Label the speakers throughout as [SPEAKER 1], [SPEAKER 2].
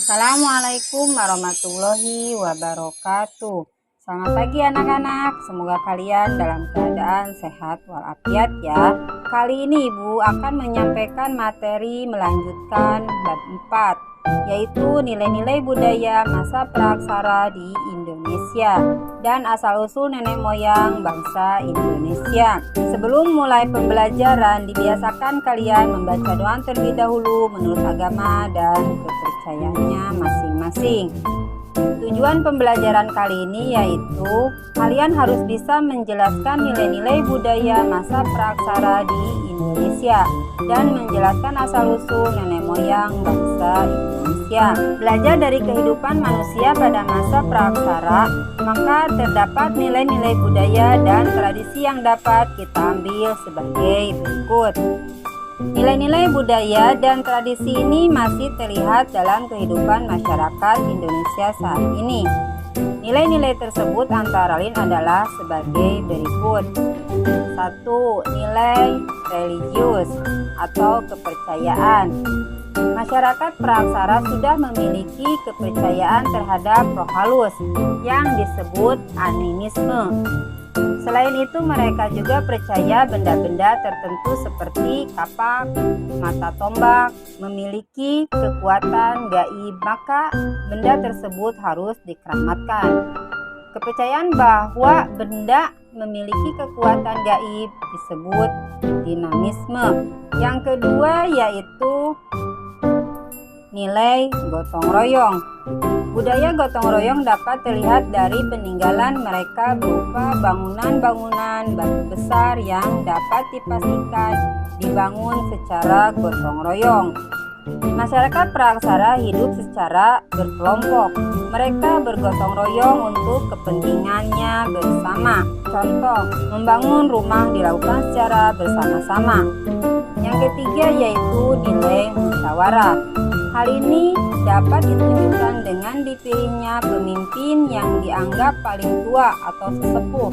[SPEAKER 1] Assalamualaikum warahmatullahi wabarakatuh. Selamat pagi anak-anak, semoga kalian dalam keadaan sehat walafiat ya. Kali ini Ibu akan menyampaikan materi melanjutkan bab 4, yaitu nilai-nilai budaya masa praaksara di Indonesia dan asal-usul nenek moyang bangsa Indonesia. Sebelum mulai pembelajaran, dibiasakan kalian membaca doa terlebih dahulu menurut agama dan kepercayaannya masing-masing. Tujuan pembelajaran kali ini yaitu kalian harus bisa menjelaskan nilai-nilai budaya masa praaksara di Indonesia dan menjelaskan asal-usul nenek moyang bangsa Indonesia. Belajar dari kehidupan manusia pada masa praaksara, maka terdapat nilai-nilai budaya dan tradisi yang dapat kita ambil sebagai berikut. Nilai-nilai budaya dan tradisi ini masih terlihat dalam kehidupan masyarakat Indonesia saat ini. Nilai-nilai tersebut antara lain adalah sebagai berikut. 1. Nilai religius atau kepercayaan. Masyarakat praaksara sudah memiliki kepercayaan terhadap roh halus yang disebut animisme. Selain itu, mereka juga percaya benda-benda tertentu seperti kapak, mata tombak memiliki kekuatan gaib, maka benda tersebut harus dikeramatkan. Kepercayaan bahwa benda memiliki kekuatan gaib disebut dinamisme. Yang kedua yaitu nilai gotong royong. Budaya gotong royong dapat terlihat dari peninggalan mereka berupa bangunan-bangunan batu besar yang dapat dipastikan dibangun secara gotong royong. Masyarakat praaksara hidup secara berkelompok. Mereka bergotong royong untuk kepentingannya bersama. Contoh, membangun rumah dilakukan secara bersama-sama. Yang ketiga yaitu nilai musyawarah. Hal ini dapat ditunjukkan dengan dipilihnya pemimpin yang dianggap paling tua atau sesepuh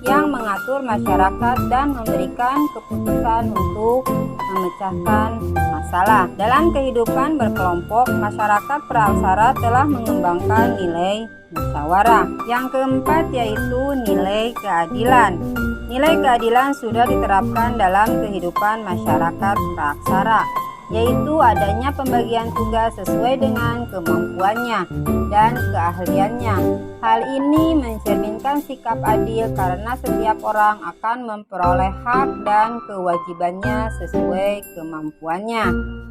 [SPEAKER 1] yang mengatur masyarakat dan memberikan keputusan untuk memecahkan masalah. Dalam kehidupan berkelompok, masyarakat praaksara telah mengembangkan nilai musyawarah. Yang keempat yaitu nilai keadilan. Nilai keadilan sudah diterapkan dalam kehidupan masyarakat praaksara, yaitu adanya pembagian tugas sesuai dengan kemampuannya dan keahliannya. Hal ini mencerminkan sikap adil karena setiap orang akan memperoleh hak dan kewajibannya sesuai kemampuannya.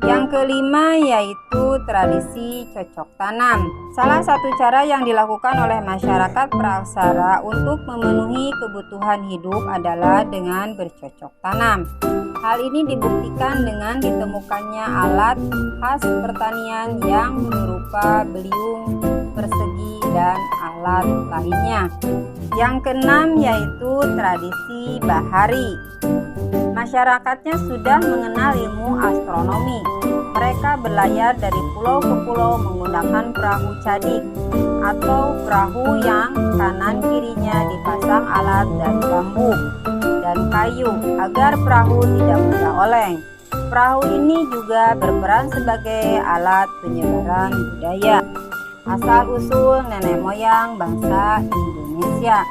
[SPEAKER 1] Yang kelima yaitu tradisi cocok tanam. Salah satu cara yang dilakukan oleh masyarakat praaksara untuk memenuhi kebutuhan hidup adalah dengan bercocok tanam. Hal ini dibuktikan dengan ditemukannya alat khas pertanian yang berupa beliung, persegi, dan alat lainnya. Yang keenam yaitu tradisi bahari. Masyarakatnya sudah mengenal ilmu astronomi. Mereka berlayar dari pulau ke pulau menggunakan perahu cadik atau perahu yang kanan kirinya dipasang alat dari bambu dan kayu agar perahu tidak mudah oleng. Perahu ini juga berperan sebagai alat penyebaran budaya asal-usul nenek moyang bangsa Indonesia.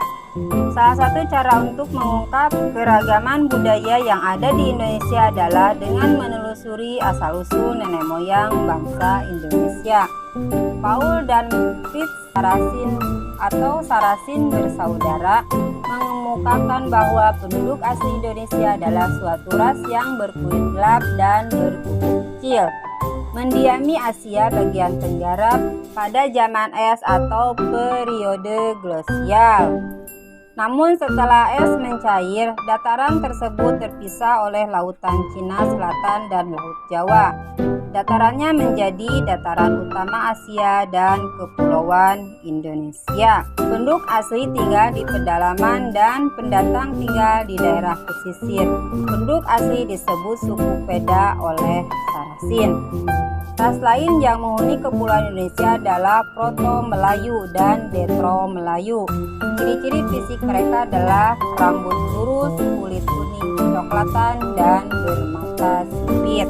[SPEAKER 1] Salah satu cara untuk mengungkap keragaman budaya yang ada di Indonesia adalah dengan menelusuri asal-usul nenek moyang bangsa Indonesia. Paul dan Fritz Sarasin bersaudara mengemukakan bahwa penduduk asli Indonesia adalah suatu ras yang berkulit gelap dan berkuku kecil, mendiami Asia bagian tenggara pada zaman es atau periode glasial. Namun setelah es mencair, dataran tersebut terpisah oleh Lautan Cina Selatan dan Laut Jawa. Datarannya menjadi dataran utama Asia dan Kepulauan Indonesia. Penduduk asli tinggal di pedalaman dan pendatang tinggal di daerah pesisir. Penduduk asli disebut suku Peda oleh Sarasin. Ras lain yang menghuni kepulauan Indonesia adalah Proto-Melayu dan Detro-Melayu. Ciri-ciri fisik mereka adalah rambut lurus, kulit kuning kecoklatan, dan bermata sipit.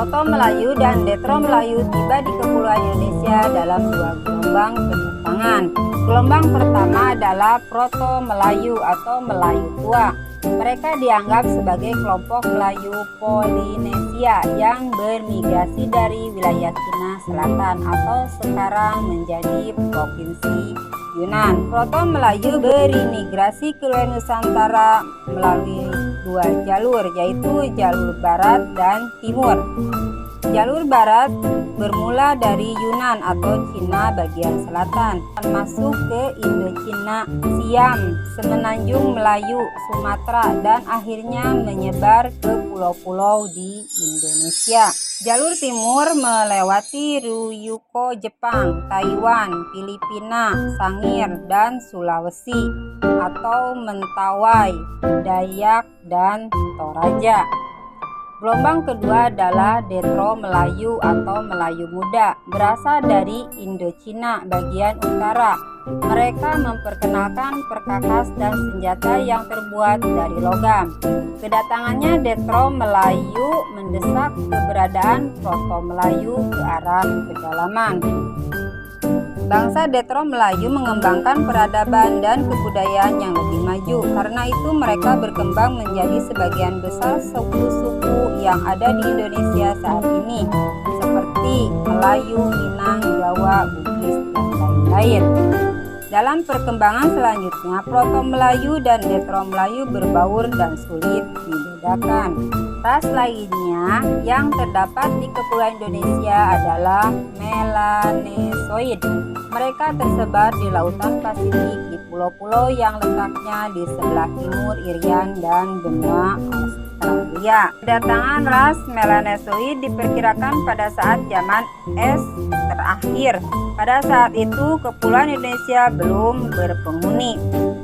[SPEAKER 1] Proto Melayu dan Detro Melayu tiba di Kepulauan Indonesia dalam dua gelombang pendatangan. Gelombang pertama adalah Proto Melayu atau Melayu tua. Mereka dianggap sebagai kelompok Melayu Polinesia yang bermigrasi dari wilayah Cina Selatan atau sekarang menjadi Provinsi Yunnan. Proto Melayu berimigrasi ke wilayah Nusantara melalui dua jalur, yaitu jalur barat dan timur. Jalur barat bermula dari Yunan atau Cina bagian selatan, masuk ke Indochina, Siam, Semenanjung Melayu, Sumatera, dan akhirnya menyebar ke pulau-pulau di Indonesia. Jalur timur melewati Ryukyu, Jepang, Taiwan, Filipina, Sangir, dan Sulawesi atau Mentawai, Dayak, dan Toraja. Gelombang kedua adalah Detro Melayu atau Melayu Muda, berasal dari Indochina bagian utara. Mereka memperkenalkan perkakas dan senjata yang terbuat dari logam. Kedatangannya Detro Melayu mendesak keberadaan Proto Melayu ke arah pedalaman. Bangsa Detro Melayu mengembangkan peradaban dan kebudayaan yang lebih maju. Karena itu mereka berkembang menjadi sebagian besar suku-suku yang ada di Indonesia saat ini, seperti Melayu, Minang, Jawa, Bugis, dan lain-lain. Dalam perkembangan selanjutnya, Proto Melayu dan Detro Melayu berbaur dan sulit dibedakan. Ras lainnya yang terdapat di Kepulauan Indonesia adalah Melanesoid. Mereka tersebar di lautan Pasifik di pulau-pulau yang letaknya di sebelah timur Irian dan benua Australia. Kedatangan ras Melanesoid diperkirakan pada saat zaman es terakhir. Pada saat itu Kepulauan Indonesia belum berpenghuni.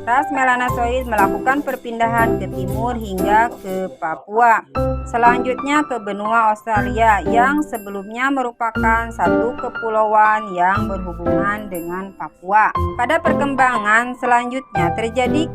[SPEAKER 1] Ras Melanesoid melakukan perpindahan ke timur hingga ke Papua. Selanjutnya ke benua Australia yang sebelumnya merupakan satu kepulauan yang berhubungan dengan Papua. Pada perkembangan selanjutnya terjadi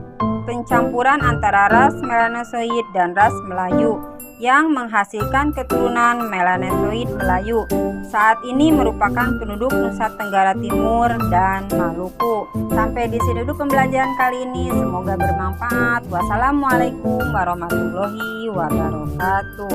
[SPEAKER 1] pencampuran antara ras Melanesoid dan ras Melayu yang menghasilkan keturunan Melanesoid Melayu. Saat ini merupakan penduduk Nusa Tenggara Timur dan Maluku. Sampai di sini dulu pembelajaran kali ini. Semoga bermanfaat. Wassalamualaikum warahmatullahi wabarakatuh.